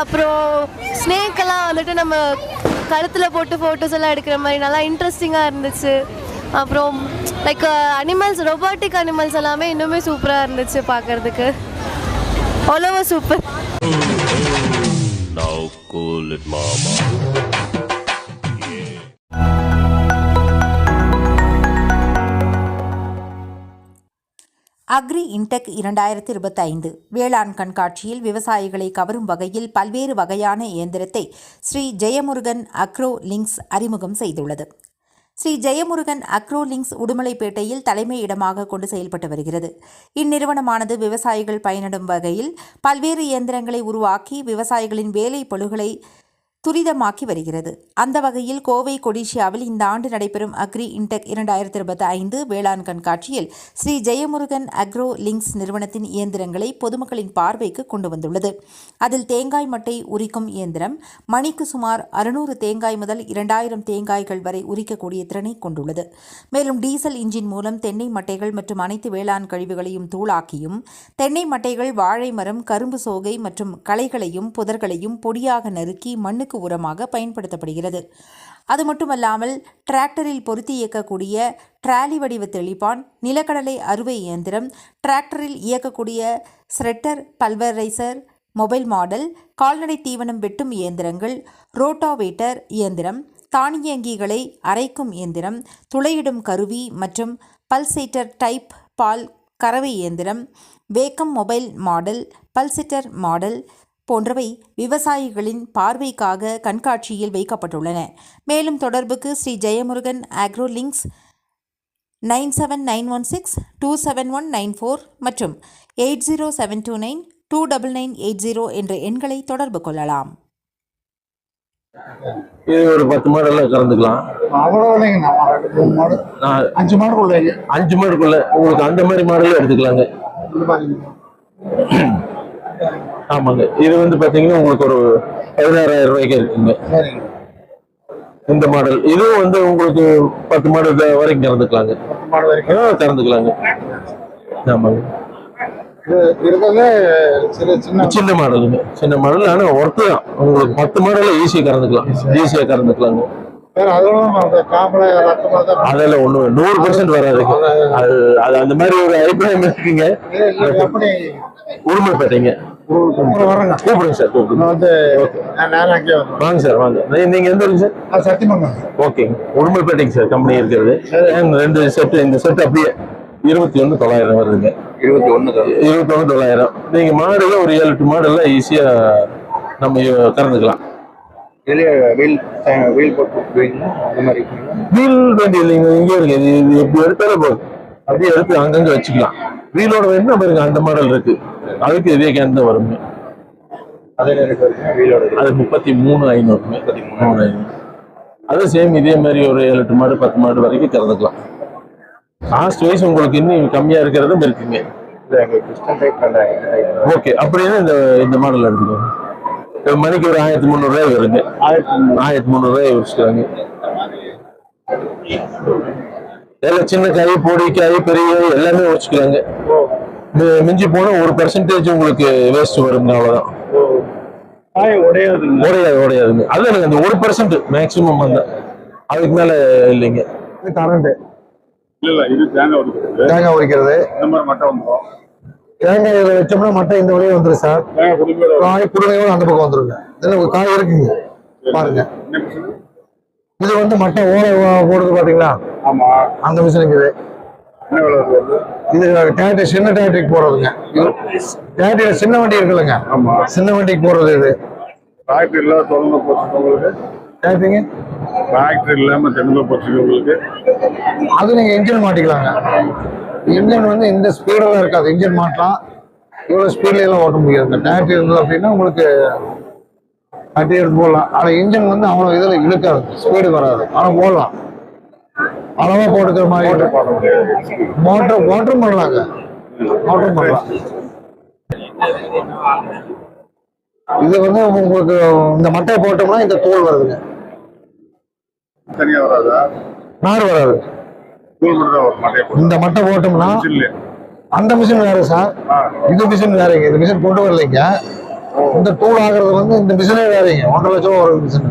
அப்புறம் ஸ்னேக் எல்லாம் வந்துட்டு நம்ம கழுத்தில் போட்டு ஃபோட்டோஸ் எல்லாம் எடுக்கிற மாதிரி நல்லா இன்ட்ரெஸ்டிங்காக இருந்துச்சு. அப்புறம் லைக் அனிமல்ஸ், ரொபாட்டிக் அனிமல்ஸ் எல்லாமே இன்னுமே சூப்பராக இருந்துச்சு பார்க்குறதுக்கு. அவ்வளோ சூப்பர். அக்ரி இன்டெக் 2025 வேளாண் கண்காட்சியில் விவசாயிகளை கவரும் வகையில் பல்வேறு வகையான இயந்திரத்தை ஸ்ரீ ஜெயமுருகன் அக்ரோ லிங்க்ஸ் அறிமுகம் செய்துள்ளது. ஸ்ரீ ஜெயமுருகன் அக்ரோ லிங்க்ஸ் உடுமலைப்பேட்டையில் தலைமை இடமாக கொண்டு செயல்பட்டு வருகிறது. இந்நிறுவனமானது விவசாயிகள் பயனிடும் வகையில் பல்வேறு இயந்திரங்களை உருவாக்கி விவசாயிகளின் வேலை பளுகளை துரிதமாக்கி வருகிறது. அந்த வகையில் கோவை கொடிஷியாவில் இந்த ஆண்டு நடைபெறும் அக்ரி இன்டெக் 2025 வேளாண் கண்காட்சியில் ஸ்ரீ ஜெயமுருகன் அக்ரோ லிங்க்ஸ் நிறுவனத்தின் இயந்திரங்களை பொதுமக்களின் பார்வைக்கு கொண்டு வந்துள்ளது. அதில் தேங்காய் மட்டை உரிக்கும் இயந்திரம் மணிக்கு சுமார் 600 தேங்காய் முதல் 2000 தேங்காய்கள் வரை உரிக்கக்கூடிய திறனை கொண்டுள்ளது. மேலும் டீசல் இன்ஜின் மூலம் தென்னை மட்டைகள் மற்றும் அனைத்து வேளாண் கழிவுகளையும் தூளாக்கியும், தென்னை மட்டைகள், வாழை மரம், கரும்பு சோகை மற்றும் களைகளையும் புதர்களையும் பொடியாக நறுக்கி மண்ணுக்கு உரமாக பயன்படுத்தப்படுகிறது. அது மட்டுமல்லாமல் டிராக்டரில் பொருத்தி இயக்கக்கூடிய டிராலி வடிவ தெளிப்பான், நிலக்கடலை அறுவை இயந்திரம், டிராக்டரில் இயக்கக்கூடிய ஸ்ரெட்டர், பல்வரைசர், மொபைல் மாடல், கால்நடை தீவனம் வெட்டும் இயந்திரங்கள், ரோட்டாவேட்டர் இயந்திரம், தானியங்கிகளை அரைக்கும் இயந்திரம், துளையிடும் கருவி மற்றும் பல்சேட்டர் டைப் பால் கறவை இயந்திரம், வேக்கம் மொபைல் மாடல், பல்செட்டர் மாடல் போன்றவை விவசாயிகளின் பார்வைக்காக கண்காட்சியில் வைக்கப்பட்டுள்ளன. மேலும் தொடர்புக்கு ஸ்ரீ ஜெயமுருகன் அக்ரோ லிங்க்ஸ் 9791627194 மற்றும் 8072929980 என்ற எண்களை தொடர்பு கொள்ளலாம். இது ஒரு 10 மாடெல்லாம் கறந்துக்கலாம். அஞ்சு மாடுக்குள்ள உங்களுக்கு அந்த மாதிரி மாடலும் எடுத்துக்கலாங்க. ஆமாங்க. இது வந்து பாத்தீங்கன்னா உங்களுக்கு ஒரு 16,000 ரூபாய்க்கு இருக்குங்க இந்த மாடல். இதுவும் வந்து உங்களுக்கு 10 மாடல் வரைக்கும் கறந்துக்கலாங்க. ஆமாங்க. சின்ன மாடலுங்க, சின்ன மாடல். ஆனா ஒர்த்து தான். உங்களுக்கு 10 மாடல ஈஸியா கறந்துக்கலாங்க. அதெல்லாம் ஒண்ணு 100% வராதுங்க. அது அந்த மாதிரி ஒரு அபிப்பிராயம் இருக்குங்க. உடுமலைப்பேட்டைங்க. கூப்பிடுங்க சார். வாங்க சார், வாங்க. நீங்க எந்த ஊருங்க சார்? சத்தியமங்கலம். ஓகேங்க. உடுமலைப்பேட்டைங்க சார் கம்பெனி இருக்கிறது. 2 செட்டு. இந்த செட் அப்படியே 21,900 வருதுங்க. 21,900. நீங்க மாடுல ஒரு 7-8 மாடெல்லாம் ஈஸியா நம்ம கறந்துக்கலாம். வீல் வேண்டி இல்லைங்க, இங்கே இருக்கு. இது எப்படி எடுத்தாலும் போதும், அப்படியே எடுத்து அங்கங்க வச்சுக்கலாம். வீலோட வேணும்னா பாருங்க அந்த மாடல் இருக்கு. அதுக்கு இதே கேன் தான் வருங்க. அது 33,500. அது சேம் இதே மாதிரி ஒரு 7-8 மாடு 10 மாடு வரைக்கும் கறந்துக்கலாம். காஸ்ட் வைஸ் உங்களுக்கு இன்னும் கம்மியா இருக்கிறதும் இருக்குங்க. ஓகே, அப்படின்னா இந்த மாடல் எடுத்துக்கோங்க. மணிக்கு ஒரு 1,300 ரூபாய் வருங்க. 1,300 ரூபாய் வச்சுக்கிறாங்க. எல்லாம் சின்ன காய், பொடி காய், பெரிய எல்லாமே வச்சுக்கிறாங்க. மிஞ்சி போனா 1% உங்களுக்கு வேஸ்ட் வருங்க. அவ்வளவுதான். உடையாதுங்க. அது எனக்கு அந்த 1% மேக்சிமம் அந்த அதுக்கு மேல இல்லைங்க. கரண்ட் தேங்காய் உரிக்கிறது. தேங்காய் வச்சோம்னா மட்டை இந்த வழியே வந்துடும் சார். காய் குடுமையோட அந்த பக்கம் வந்துருங்க. இதுல ஒரு காய் இருக்குங்க பாருங்க. இது வந்து மட்டை ஓலை போடுறது பாத்தீங்களா? ஆமா, அந்த மிஷின் இருக்குது. இது டிராக்டர், சின்ன டிராக்டருக்கு போடுறதுங்க. டிராக்டர் சின்ன வண்டி இருக்குல்லங்க, சின்ன வண்டிக்கு போடுறது. இது டிராக்டர் இல்லாம தொழில்நுட்ப போச்சுங்களுக்கு டிராக்டர் இல்லாம தென்னந்தோப்பு போச்சுங்களுக்கு அது நீங்க இன்ஜின் மாட்டிக்கலாங்க. இன்ஜின் வந்து இந்த ஸ்பீடெல்லாம் இருக்காது. இன்ஜின் மாட்டலாம், இவ்வளவு ஸ்பீட்ல எல்லாம் ஓட்ட முடியாது. டிராக்டர் இருந்தது அப்படின்னா உங்களுக்கு கட்டி எடுத்து போடலாம். ஆனா இன்ஜின் வந்து அவ்வளவு இதுல இழுக்காது, ஸ்பீடு வராது. ஆனா போடலாம், அளவா போட்டுக்கிற மாதிரி. மோட்டரும் பண்ணலாங்க. மோட்டரும் பண்ணலாம். இது வந்து உங்களுக்கு இந்த மட்டையை போட்டோம்னா இந்த தோல் வருதுங்க. நார் வராது. இந்த மட்டை போட்டோம்னா அந்த மிஷின் வேற சார். இது மிஷின் வேறங்க. இந்த மிஷின் கொண்டு வரலைங்க. இந்த டூல் ஆகுறது வந்து இந்த மிஷினே வேறீங்க 1.5 லட்சம் ரூபா ஒரு மிஷின்